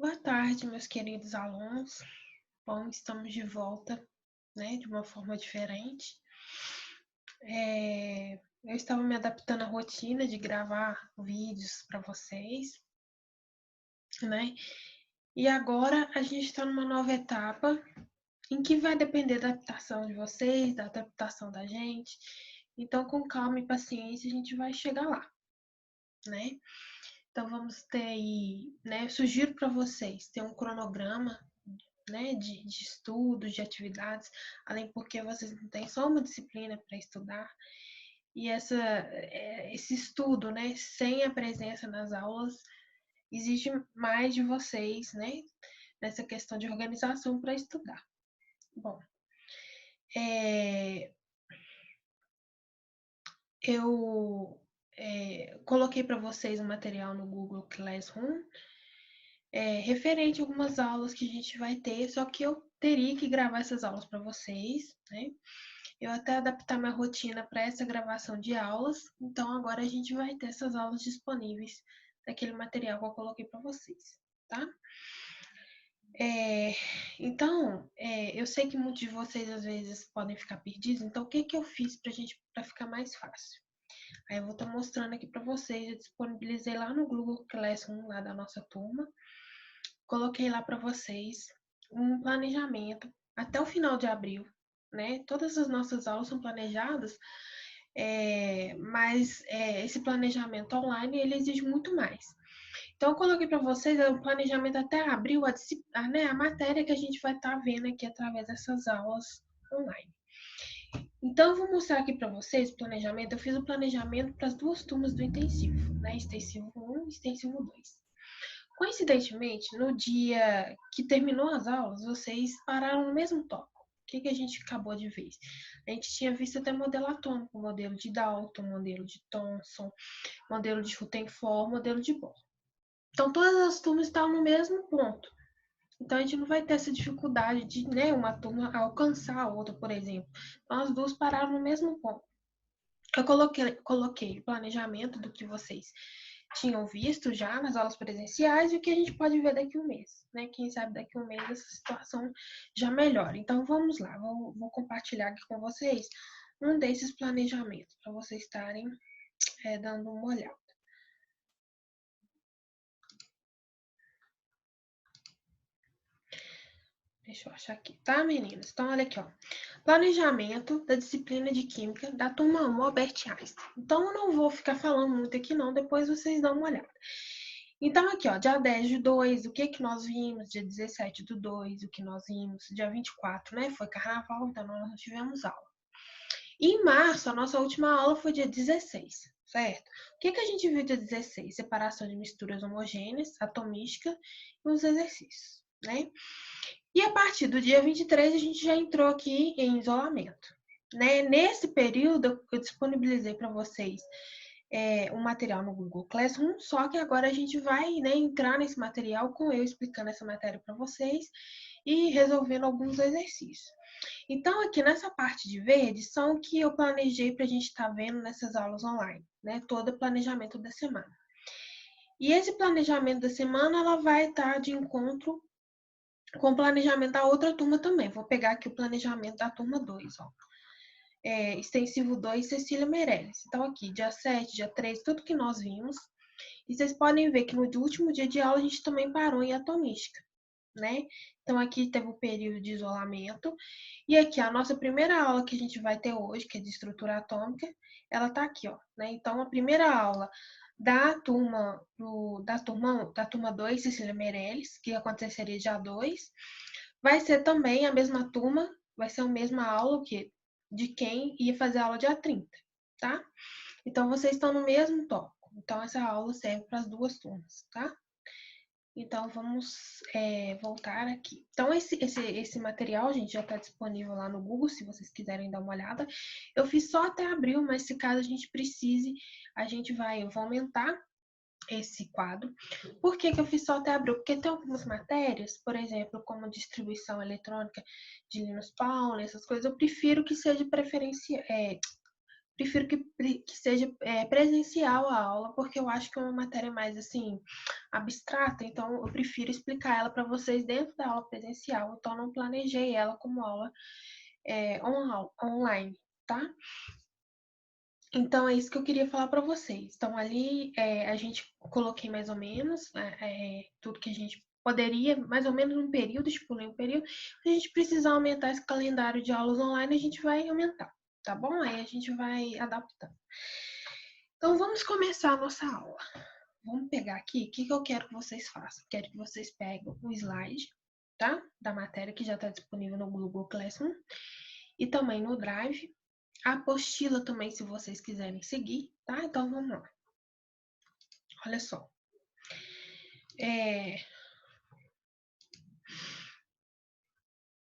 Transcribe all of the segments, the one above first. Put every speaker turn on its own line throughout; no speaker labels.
Boa tarde, meus queridos alunos. Bom, estamos de volta, né, de uma forma diferente. Eu estava me adaptando à rotina de gravar vídeos para vocês, né? E agora a gente está numa nova etapa em que vai depender da adaptação de vocês, da adaptação da gente. Então, com calma e paciência, a gente vai chegar lá, né? Então, vamos ter aí, né? Eu sugiro para vocês ter um cronograma, né, de estudos, de atividades, além porque vocês não têm só uma disciplina para estudar. E esse estudo, né, sem a presença nas aulas, exige mais de vocês, né, nessa questão de organização para estudar. Bom, é, eu coloquei para vocês um material no Google Classroom, referente a algumas aulas que a gente vai ter, só que eu teria que gravar essas aulas para vocês, né? Eu até adaptar minha rotina para essa gravação de aulas, então agora a gente vai ter essas aulas disponíveis daquele material que eu coloquei para vocês, tá? Eu sei que muitos de vocês às vezes podem ficar perdidos, então o que que eu fiz para ficar mais fácil? Aí eu vou estar mostrando aqui para vocês, eu disponibilizei lá no Google Classroom, lá da nossa turma, coloquei lá para vocês um planejamento até o final de abril, né? Todas as nossas aulas são planejadas, mas esse planejamento online ele exige muito mais. Então, eu coloquei para vocês o planejamento até abril, né, a matéria que a gente vai estar vendo aqui através dessas aulas online. Então, eu vou mostrar aqui para vocês o planejamento. Eu fiz o planejamento para as duas turmas do intensivo, né? Extensivo 1 e extensivo 2. Coincidentemente, no dia que terminou as aulas, vocês pararam no mesmo tópico. O que a gente acabou de ver? A gente tinha visto até modelo atômico, modelo de Dalton, modelo de Thomson, modelo de Rutherford, modelo de Bohr. Então, todas as turmas estavam no mesmo ponto. Então, a gente não vai ter essa dificuldade de, né, uma turma alcançar a outra, por exemplo. Então, as duas pararam no mesmo ponto. Eu coloquei o planejamento do que vocês tinham visto já nas aulas presenciais e o que a gente pode ver daqui a um mês, né? Quem sabe daqui a um mês essa situação já melhora. Então, vamos lá, vou compartilhar aqui com vocês um desses planejamentos para vocês estarem dando uma olhada. Deixa eu achar aqui, tá, meninas? Então, olha aqui, ó. Planejamento da disciplina de Química da turma 1, Albert Einstein. Então, eu não vou ficar falando muito aqui, não. Depois vocês dão uma olhada. Então, aqui, ó, dia 10 de 2, o que que nós vimos? Dia 17 do 2, o que nós vimos? Dia 24, né? Foi carnaval, então nós não tivemos aula. E em março, a nossa última aula foi dia 16, certo? O que que a gente viu dia 16? Separação de misturas homogêneas, atomística e os exercícios, né? E a partir do dia 23, a gente já entrou aqui em isolamento. Né? Nesse período, eu disponibilizei para vocês um material no Google Classroom, só que agora a gente vai, né, entrar nesse material com eu explicando essa matéria para vocês e resolvendo alguns exercícios. Então, aqui nessa parte de verde, são o que eu planejei para a gente estar vendo nessas aulas online, né? Todo o planejamento da semana. E esse planejamento da semana, ela vai estar de encontro com o planejamento da outra turma também. Vou pegar aqui o planejamento da turma 2, ó. Extensivo 2, Cecília Meirelles. Então, aqui, dia 7, dia 3, tudo que nós vimos. E vocês podem ver que no último dia de aula a gente também parou em atomística, né? Então, aqui teve o período de isolamento. E aqui, a nossa primeira aula que a gente vai ter hoje, que é de estrutura atômica, ela tá aqui, ó, né? Então, a primeira aula da turma 2, Cecília Meirelles, que aconteceria dia 2, vai ser também a mesma turma, vai ser a mesma aula de quem ia fazer a aula dia 30, tá? Então, vocês estão no mesmo tópico. Então, essa aula serve para as duas turmas, tá? Então, vamos voltar aqui. Então, esse material, gente, já está disponível lá no Google, se vocês quiserem dar uma olhada. Eu fiz só até abril, mas se caso a gente precise, eu vou aumentar esse quadro. Por que que eu fiz só até abril? Porque tem algumas matérias, por exemplo, como distribuição eletrônica de Linus Pauling, essas coisas, eu prefiro que seja prefiro que seja presencial a aula, porque eu acho que é uma matéria mais, assim, abstrata, então eu prefiro explicar ela para vocês dentro da aula presencial, então não planejei ela como aula online, tá? Então, é isso que eu queria falar para vocês. Então, ali a gente coloquei mais ou menos tudo que a gente poderia, mais ou menos um período, estipulei um período. Se a gente precisar aumentar esse calendário de aulas online, a gente vai aumentar, tá bom? Aí a gente vai adaptando. Então, vamos começar a nossa aula. Vamos pegar aqui, o que eu quero que vocês façam? Quero que vocês peguem o slide, tá? Da matéria que já está disponível no Google Classroom e também no Drive. A apostila também, se vocês quiserem seguir, tá? Então, vamos lá. Olha só.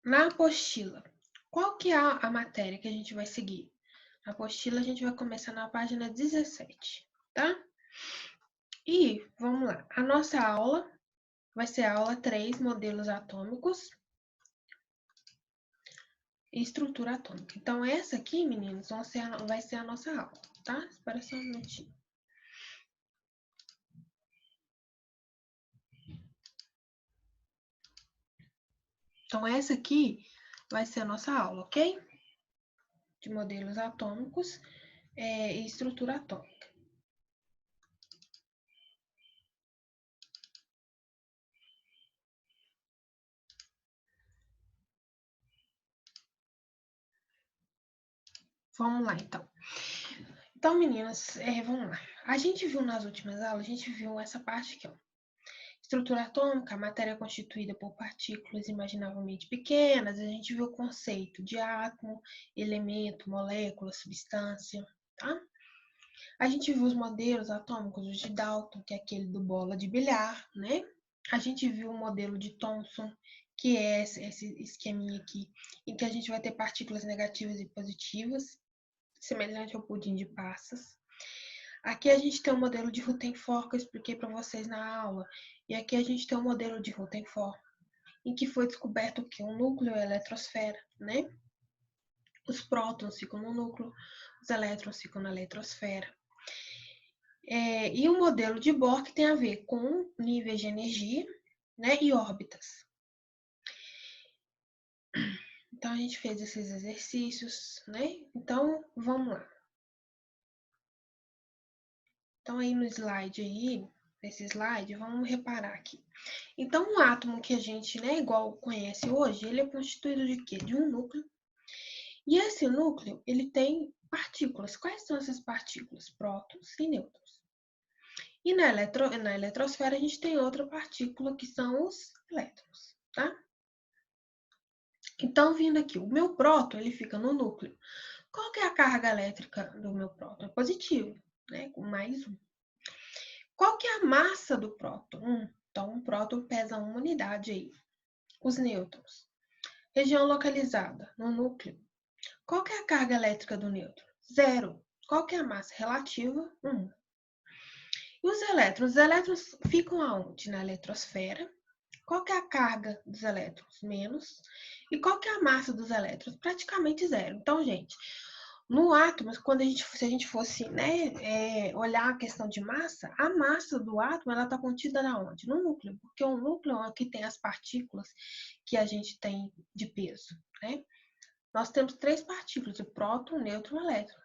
Na apostila, qual que é a matéria que a gente vai seguir? Na apostila, a gente vai começar na página 17, tá? E, vamos lá. A nossa aula vai ser a aula 3, modelos atômicos e estrutura atômica. Então, essa aqui, meninos, vai ser a nossa aula, tá? Espera só um minutinho. Então, essa aqui vai ser a nossa aula, ok? De modelos atômicos e estrutura atômica. Vamos lá, então. Então, meninas, vamos lá. A gente viu nas últimas aulas, a gente viu essa parte aqui, ó. Estrutura atômica, a matéria é constituída por partículas imaginavelmente pequenas. A gente viu o conceito de átomo, elemento, molécula, substância, tá? A gente viu os modelos atômicos, o de Dalton, que é aquele do bola de bilhar, né? A gente viu o modelo de Thomson, que é esse esqueminha aqui, em que a gente vai ter partículas negativas e positivas, semelhante ao pudim de passas. Aqui a gente tem o modelo de Rutherford, que eu expliquei para vocês na aula. E aqui a gente tem o modelo de Rutherford, em que foi descoberto que um núcleo é a eletrosfera, né? Os prótons ficam no núcleo, os elétrons ficam na eletrosfera. E o modelo de Bohr, que tem a ver com níveis de energia, né, e órbitas. Então, a gente fez esses exercícios, né? Então, vamos lá. Então, aí no slide aí, nesse slide, vamos reparar aqui. Então, um átomo que a gente, né, igual conhece hoje, ele é constituído de quê? De um núcleo. E esse núcleo, ele tem partículas. Quais são essas partículas? Prótons e nêutrons. E na eletrosfera, a gente tem outra partícula, que são os elétrons, tá? Então, vindo aqui, o meu próton, ele fica no núcleo. Qual que é a carga elétrica do meu próton? É positivo, né? Com mais um. Qual que é a massa do próton? Então, o próton pesa 1 unidade aí. Os nêutrons. Região localizada no núcleo. Qual que é a carga elétrica do nêutron? 0. Qual que é a massa relativa? 1. E os elétrons? Os elétrons ficam aonde? Na eletrosfera. Qual que é a carga dos elétrons? Menos. E qual que é a massa dos elétrons? Praticamente 0. Então, gente, no átomo, se a gente fosse, né, olhar a questão de massa, a massa do átomo, ela está contida onde? No núcleo, porque o núcleo é o que tem as partículas que a gente tem de peso, né? Nós temos 3 partículas, o próton, o nêutron e o elétron.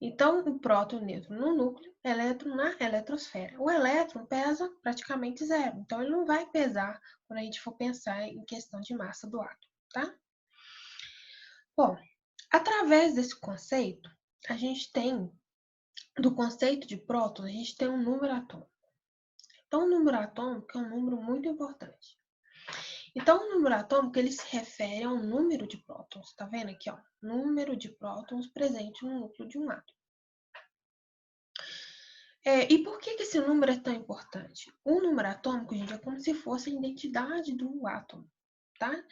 Então, o próton e o nêutron no núcleo, elétron na eletrosfera. O elétron pesa praticamente 0, então ele não vai pesar quando a gente for pensar em questão de massa do átomo, tá? Bom, através desse conceito, a gente tem, do conceito de próton, a gente tem um número atômico. Então, o número atômico é um número muito importante. Então, o número atômico, ele se refere ao número de prótons. Tá vendo aqui, ó? Número de prótons presente no núcleo de um átomo. E por que esse número é tão importante? O número atômico, gente, é como se fosse a identidade do átomo, tá?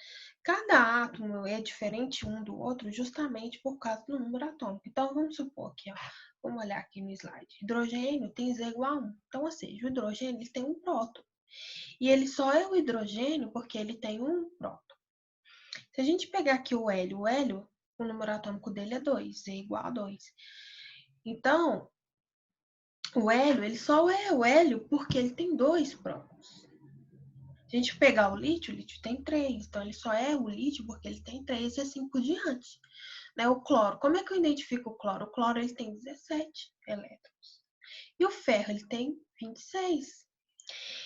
Cada átomo é diferente um do outro justamente por causa do número atômico. Então, vamos supor aqui, ó, vamos olhar aqui no slide. Hidrogênio tem Z igual a 1. Então, ou seja, o hidrogênio ele tem um próton. E ele só é o hidrogênio porque ele tem um próton. Se a gente pegar aqui o hélio, o número atômico dele é 2, Z igual a 2. Então, o hélio, ele só é o hélio porque ele tem 2 prótons. Se a gente pegar o lítio tem 3. Então, ele só é o lítio porque ele tem 3 e assim por diante. Né? O cloro, como é que eu identifico o cloro? O cloro, ele tem 17 elétrons. E o ferro, ele tem 26.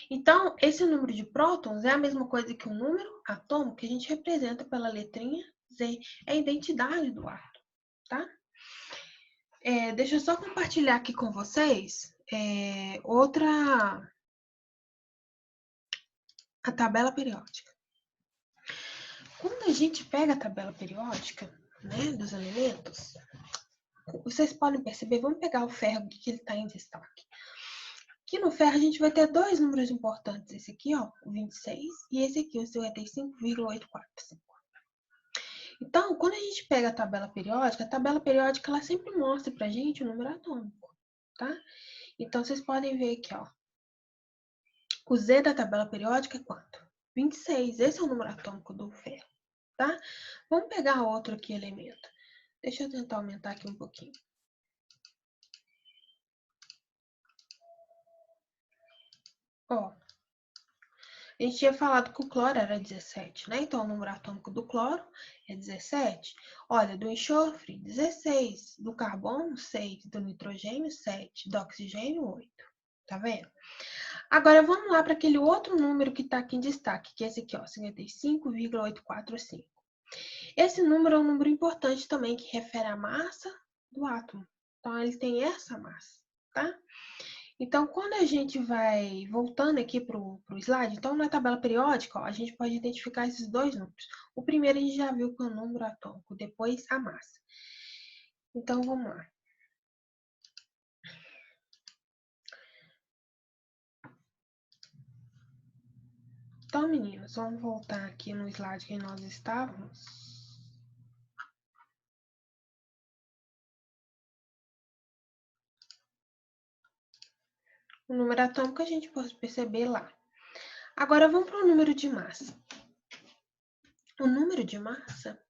Então, esse número de prótons é a mesma coisa que o número atômico que a gente representa pela letrinha Z. É a identidade do átomo, tá? Deixa eu só compartilhar aqui com vocês a tabela periódica. Quando a gente pega a tabela periódica, né, dos elementos, vocês podem perceber, vamos pegar o ferro que ele está em destaque. Aqui no ferro a gente vai ter 2 números importantes, esse aqui, ó, o 26, e esse aqui, o 55,845. Então, quando a gente pega a tabela periódica ela sempre mostra pra gente o número atômico, tá? Então, vocês podem ver aqui, ó, o Z da tabela periódica é quanto? 26, esse é o número atômico do ferro, tá? Vamos pegar outro aqui elemento. Deixa eu tentar aumentar aqui um pouquinho. Ó, a gente tinha falado que o cloro era 17, né? Então, o número atômico do cloro é 17. Olha, do enxofre, 16. Do carbono, 6. Do nitrogênio, 7. Do oxigênio, 8. Tá vendo? Agora, vamos lá para aquele outro número que está aqui em destaque, que é esse aqui, ó, 55,845. Esse número é um número importante também, que refere à massa do átomo. Então, ele tem essa massa, tá? Então, quando a gente vai voltando aqui para o slide, então na tabela periódica, ó, a gente pode identificar esses 2 números. O primeiro a gente já viu que é o número atômico, depois a massa. Então, vamos lá. Então, meninos, vamos voltar aqui no slide que nós estávamos. O número atômico a gente pode perceber lá. Agora, vamos para o número de massa. O número de massa,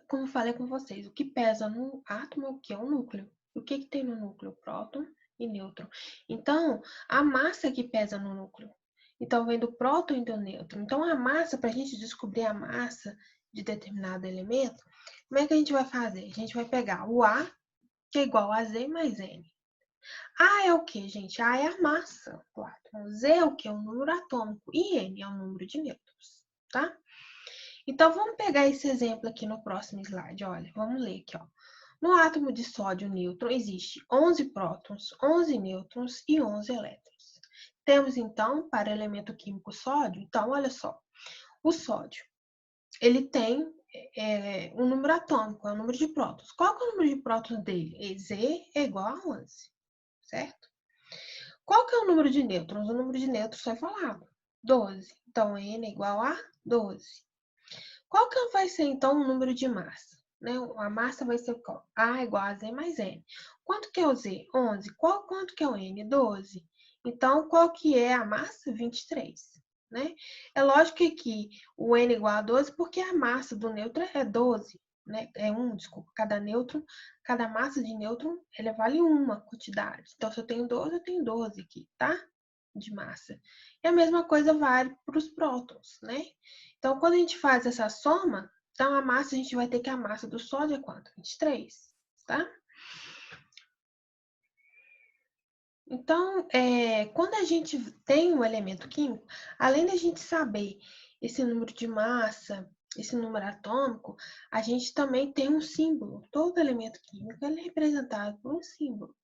como eu falei com vocês, o que pesa no átomo é o que? É o núcleo. O que tem no núcleo? Próton e nêutron. Então, a massa que pesa no núcleo. Então, vem do próton e do nêutron. Então, a massa, para a gente descobrir a massa de determinado elemento, como é que a gente vai fazer? A gente vai pegar o A, que é igual a Z mais N. A é o que, gente? A é a massa do átomo. Z é o que? É o número atômico. E N é o número de nêutrons, tá? Então, vamos pegar esse exemplo aqui no próximo slide. Olha, vamos ler aqui, ó. No átomo de sódio nêutron existe 11 prótons, 11 nêutrons e 11 elétrons. Temos, então, para o elemento químico sódio, então, olha só. O sódio, ele tem um número atômico, é o número de prótons. Qual que é o número de prótons dele? Z é igual a 11, certo? Qual que é o número de nêutrons? O número de nêutrons foi falado, 12. Então, N é igual a 12. Qual que vai ser, então, o número de massa? Né? A massa vai ser qual? A igual a Z mais N. Quanto que é o Z? 11. Quanto que é o N? 12. Então, qual que é a massa? 23. Né? É lógico que aqui o N é igual a 12 porque a massa do nêutron é 12. Né? É 1, desculpa. Cada massa de nêutron, ela vale uma quantidade. Então, se eu tenho 12, eu tenho 12 aqui, tá? De massa. E a mesma coisa vale para os prótons, né? Então, quando a gente faz essa soma, então a massa, a gente vai ter que a massa do sódio é quanto? 23, tá? Então, quando a gente tem um elemento químico, além da gente saber esse número de massa, esse número atômico, a gente também tem um símbolo. Todo elemento químico ele é representado por um símbolo,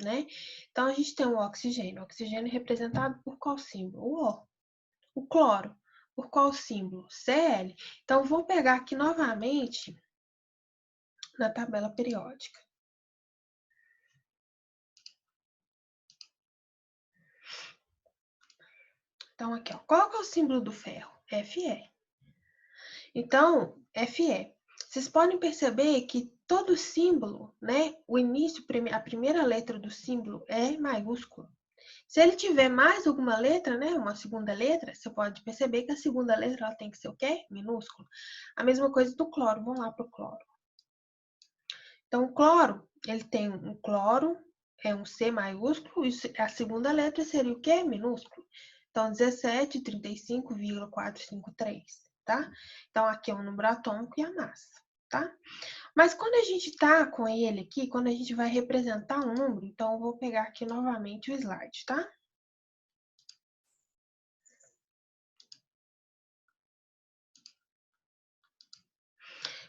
né? Então, a gente tem o oxigênio. O oxigênio é representado por qual símbolo? O O. O cloro, por qual símbolo? Cl. Então, vou pegar aqui novamente na tabela periódica. Então, aqui, ó, qual que é o símbolo do ferro? Fe. Então, Fe. Vocês podem perceber que todo símbolo, né, o início, a primeira letra do símbolo é maiúsculo. Se ele tiver mais alguma letra, né, uma segunda letra, você pode perceber que a segunda letra ela tem que ser o quê? Minúsculo. A mesma coisa do cloro. Vamos lá para o cloro. Então, o cloro, ele tem um cloro, é um C maiúsculo, e a segunda letra seria o quê? Minúsculo. Então, 17,35,453, tá? Então, aqui é o número atômico e a massa, tá? Mas quando a gente tá com ele aqui, quando a gente vai representar um número, então eu vou pegar aqui novamente o slide, tá?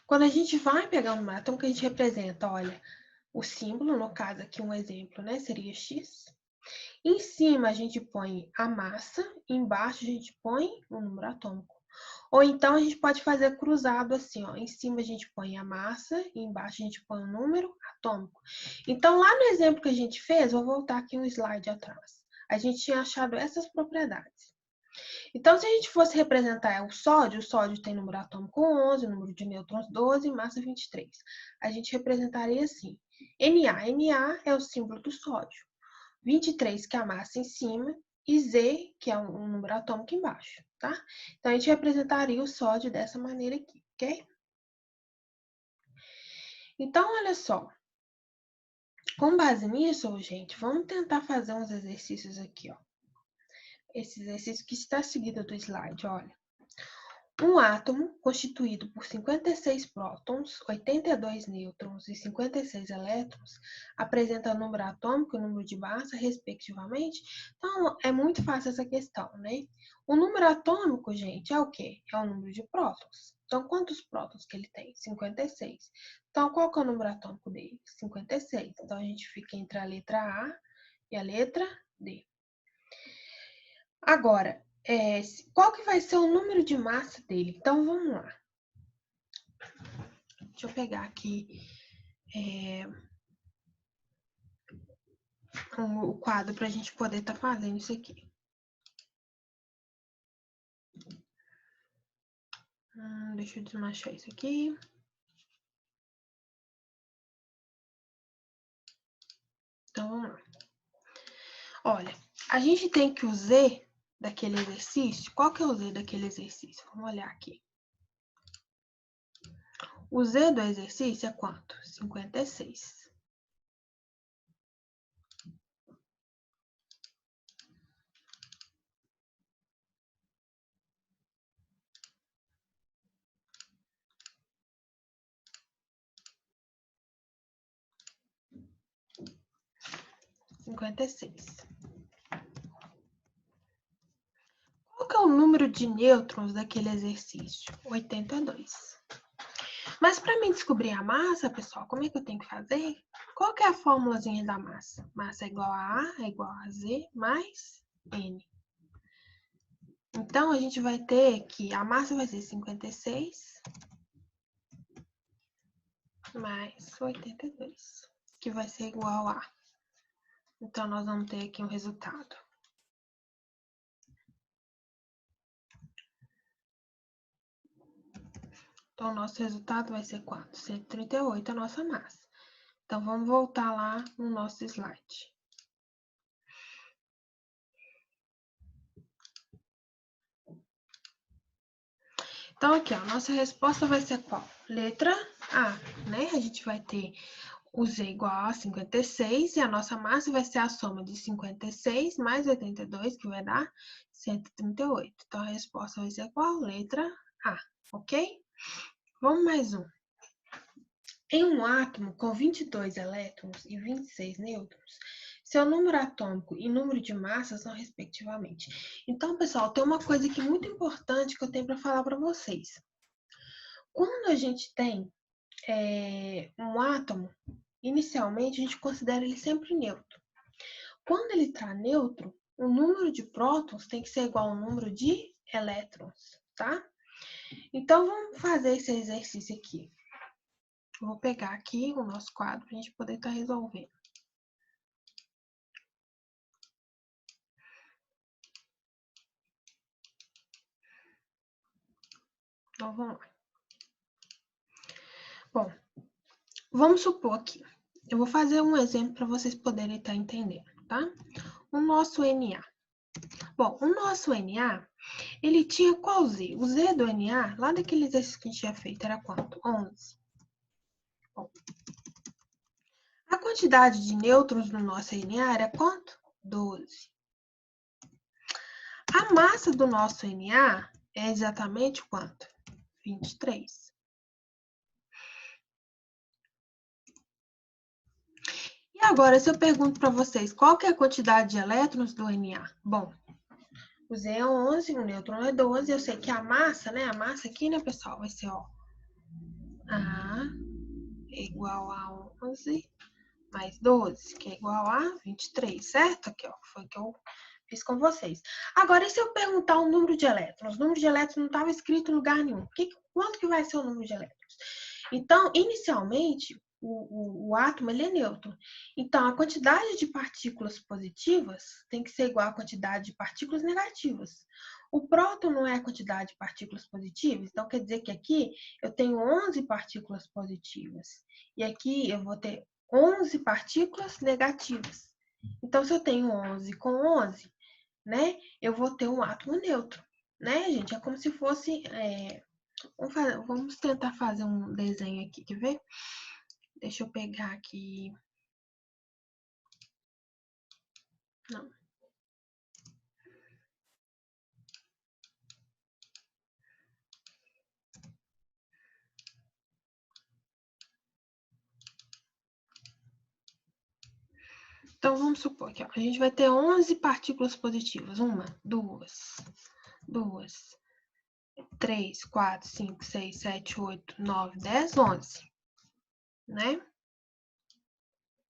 Quando a gente vai pegar um número atômico, a gente representa, olha, o símbolo, no caso aqui um exemplo, né, seria X. Em cima a gente põe a massa, embaixo a gente põe o número atômico. Ou então a gente pode fazer cruzado assim, ó. Em cima a gente põe a massa e embaixo a gente põe o número atômico. Então lá no exemplo que a gente fez, vou voltar aqui um slide atrás. A gente tinha achado essas propriedades. Então, se a gente fosse representar o sódio tem número atômico 11, número de nêutrons 12 e massa 23. A gente representaria assim. Na. Na é o símbolo do sódio. 23, que é a massa em cima, e Z, que é um número atômico embaixo, tá? Então, a gente representaria o sódio dessa maneira aqui, ok? Então, olha só. Com base nisso, gente, vamos tentar fazer uns exercícios aqui, ó. Esse exercício que está seguido do slide, olha. Um átomo constituído por 56 prótons, 82 nêutrons e 56 elétrons apresenta o número atômico e o número de massa, respectivamente. Então, é muito fácil essa questão, né? O número atômico, gente, é o quê? É o número de prótons. Então, quantos prótons que ele tem? 56. Então, qual que é o número atômico dele? 56. Então, a gente fica entre a letra A e a letra D. Agora, qual que vai ser o número de massa dele? Então, vamos lá. Deixa eu pegar aqui o quadro para a gente poder estar fazendo isso aqui. Deixa eu desmanchar isso aqui. Então, vamos lá. Olha, a gente tem que o Z daquele exercício. Qual que é o Z daquele exercício? Vamos olhar aqui. O Z do exercício é quanto? 56. Qual que é o número de nêutrons daquele exercício? 82. Mas para mim descobrir a massa, pessoal, como é que eu tenho que fazer? Qual que é a formulazinha da massa? Massa é igual a A, é igual a Z, mais N. Então, a gente vai ter que a massa vai ser 56 mais 82, que vai ser igual a. Então, nós vamos ter aqui um resultado. Então, o nosso resultado vai ser quanto? 138 a nossa massa. Então, vamos voltar lá no nosso slide. Então, aqui, ó, nossa resposta vai ser qual? Letra A, né? A gente vai ter o Z igual a 56 e a nossa massa vai ser a soma de 56 mais 82, que vai dar 138. Então, a resposta vai ser qual? Letra A, ok? Vamos mais um. Em um átomo com 22 elétrons e 26 nêutrons, seu número atômico e número de massa são respectivamente. Então, pessoal, tem uma coisa aqui muito importante que eu tenho para falar para vocês. Quando a gente tem um átomo, inicialmente a gente considera ele sempre neutro. Quando ele está neutro, o número de prótons tem que ser igual ao número de elétrons, tá? Então, vamos fazer esse exercício aqui. Eu vou pegar aqui o nosso quadro para a gente poder estar resolvendo. Então, vamos lá. Bom, vamos supor aqui. Eu vou fazer um exemplo para vocês poderem estar entendendo, tá? O nosso Na. Bom, o nosso Na, ele tinha qual Z? O Z do Na, lá daquele exercício que a gente tinha feito, era quanto? 11. Bom, A quantidade de nêutrons no nosso RNA era quanto? 12. A massa do nosso RNA é exatamente quanto? 23. E agora, se eu pergunto para vocês, qual que é a quantidade de elétrons do RNA? Bom, o Z é 11, o nêutron é 12, eu sei que a massa, né? A massa aqui, né, pessoal, vai ser, ó, A é igual a 11 mais 12, que é igual a 23, certo? Aqui, ó, foi o que eu fiz com vocês. Agora, e se eu perguntar o número de elétrons? O número de elétrons não estava escrito em lugar nenhum. Quanto que vai ser o número de elétrons? Então, inicialmente, o átomo ele é neutro. Então, a quantidade de partículas positivas tem que ser igual à quantidade de partículas negativas. O próton não é a quantidade de partículas positivas, então quer dizer que aqui eu tenho 11 partículas positivas. E aqui eu vou ter 11 partículas negativas. Então, se eu tenho 11 com 11, né, eu vou ter um átomo neutro, né, gente? É como se fosse... Vamos tentar fazer um desenho aqui, quer ver? Deixa eu pegar aqui... Não. Então, vamos supor que ó, a gente vai ter 11 partículas positivas. 1, 2, 3, 4, 5, 6, 7, 8, 9, 10, 11. Né?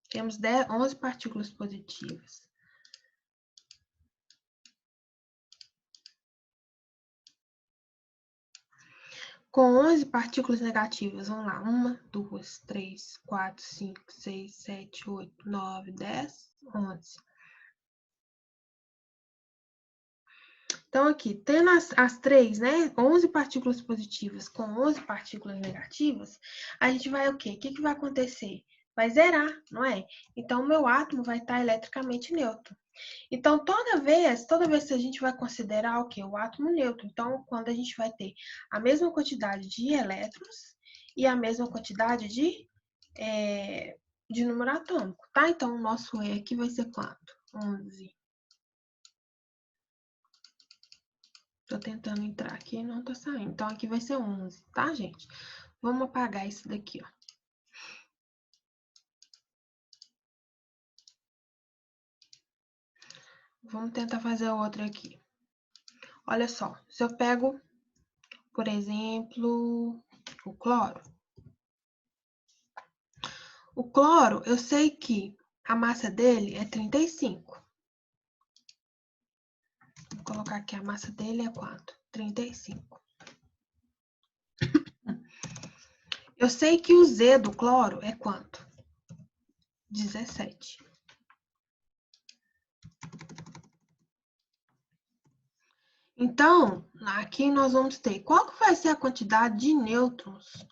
Temos 11 partículas positivas. Com 11 partículas negativas, vamos lá. 1, 2, 3, 4, 5, 6, 7, 8, 9, 10, 11. Então, aqui, tendo as três, né? 11 partículas positivas com 11 partículas negativas, a gente vai o quê? O que vai acontecer? Vai zerar, não é? Então, o meu átomo vai estar eletricamente neutro. Então, toda vez que a gente vai considerar o quê? O átomo neutro. Então, quando a gente vai ter a mesma quantidade de elétrons e a mesma quantidade de número atômico, tá? Então, o nosso E aqui vai ser quanto? 11. Tô tentando entrar aqui e não tá saindo. Então, aqui vai ser 11, tá, gente? Vamos apagar isso daqui, ó. Vamos tentar fazer outra aqui. Olha só, se eu pego, por exemplo, o cloro. O cloro, eu sei que a massa dele é 35. Vou colocar aqui, a massa dele é quanto? 35. Eu sei que o Z do cloro é quanto? 17. Então, aqui nós vamos ter, qual que vai ser a quantidade de nêutrons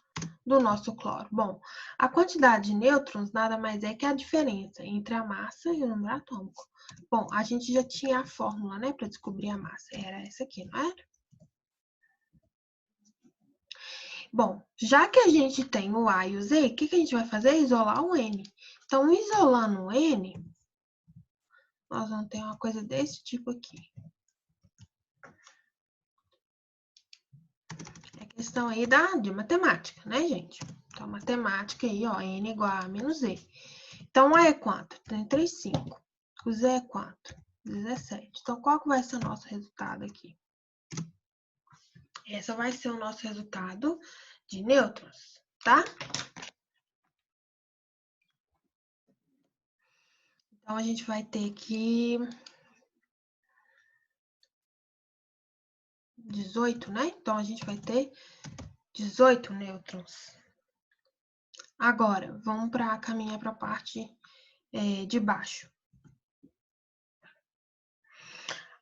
do nosso cloro? Bom, a quantidade de nêutrons nada mais é que a diferença entre a massa e o número atômico. Bom, a gente já tinha a fórmula, né, para descobrir a massa. Era essa aqui, não era? Bom, já que a gente tem o A e o Z, o que a gente vai fazer? Isolar o N. Então, isolando o N, nós vamos ter uma coisa desse tipo aqui. É questão aí de matemática, né, gente? Então, matemática aí, ó, N igual a menos Z. Então, o A é quanto? 35. O Z é quanto? 17. Então, qual que vai ser o nosso resultado aqui? Esse vai ser o nosso resultado de nêutrons, tá? Então, a gente vai ter aqui 18, né? Então, a gente vai ter 18 nêutrons. Agora, vamos caminhar para a parte de baixo.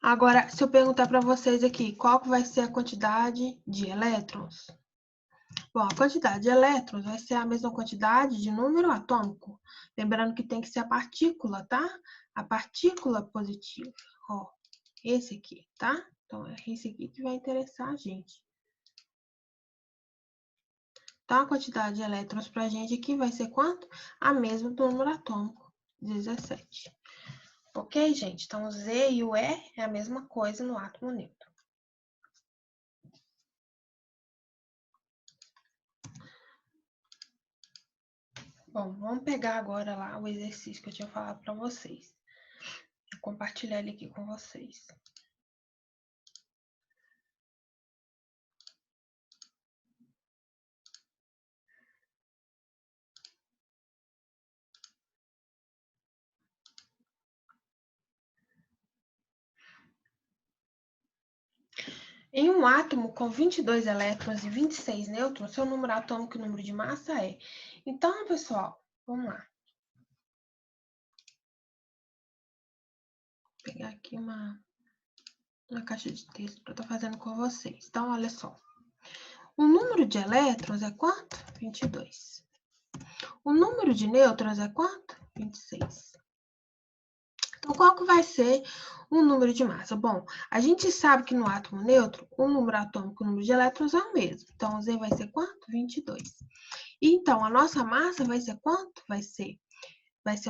Agora, se eu perguntar para vocês aqui, qual que vai ser a quantidade de elétrons? Bom, a quantidade de elétrons vai ser a mesma quantidade de número atômico. Lembrando que tem que ser a partícula, tá? A partícula positiva. Ó, esse aqui, tá? Então, é esse aqui que vai interessar a gente. Então, a quantidade de elétrons para a gente aqui vai ser quanto? A mesma do número atômico, 17. Ok, gente? Então, o Z e o E é a mesma coisa no átomo neutro. Bom, vamos pegar agora lá o exercício que eu tinha falado para vocês. Vou compartilhar ele aqui com vocês. Em um átomo com 22 elétrons e 26 nêutrons, seu número atômico e número de massa é. Então, pessoal, vamos lá. Vou pegar aqui uma caixa de texto para estar fazendo com vocês. Então, olha só. O número de elétrons é quanto? 22. O número de nêutrons é quanto? 26. Então, qual que vai ser o número de massa? Bom, a gente sabe que no átomo neutro, o número atômico e o número de elétrons é o mesmo. Então, o Z vai ser quanto? 22. E, então, a nossa massa vai ser quanto? Vai ser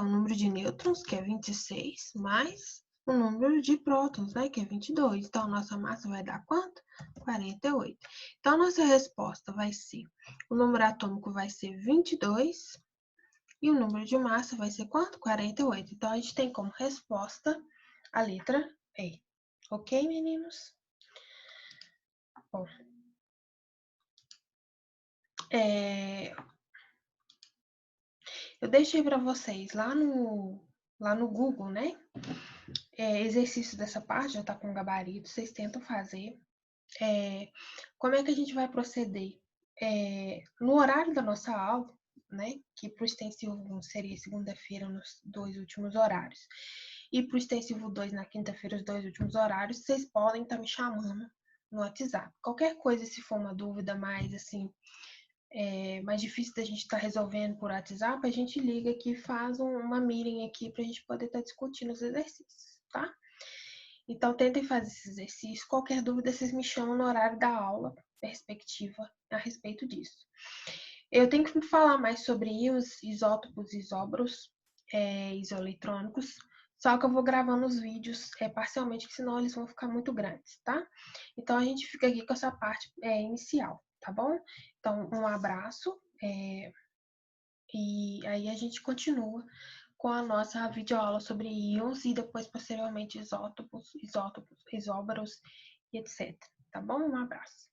o número de nêutrons, que é 26, mais o número de prótons, né, que é 22. Então, a nossa massa vai dar quanto? 48. Então, a nossa resposta vai ser, o número atômico vai ser 22 e o número de massa vai ser quanto? 48. Então, a gente tem como resposta a letra E. Ok, meninos? Bom, eu deixei para vocês lá no Google, né? Exercício dessa parte, já tá com gabarito, vocês tentam fazer. Como é que a gente vai proceder? No horário da nossa aula, né? Que para o extensivo 1 seria segunda-feira nos 2 últimos horários. E para o extensivo 2 na quinta-feira, os 2 últimos horários, vocês podem estar me chamando no WhatsApp. Qualquer coisa, se for uma dúvida mais assim, mais difícil da gente estar resolvendo por WhatsApp, a gente liga aqui e faz uma meeting aqui para a gente poder estar discutindo os exercícios, tá? Então, tentem fazer esse exercício. Qualquer dúvida, vocês me chamam no horário da aula, perspectiva a respeito disso. Eu tenho que falar mais sobre íons, isótopos, isóbaros, isoeletrônicos, só que eu vou gravando os vídeos parcialmente, que senão eles vão ficar muito grandes, tá? Então, a gente fica aqui com essa parte inicial, tá bom? Então, um abraço, e aí a gente continua com a nossa videoaula sobre íons e depois, posteriormente, isótopos, isóbaros e etc. Tá bom? Um abraço.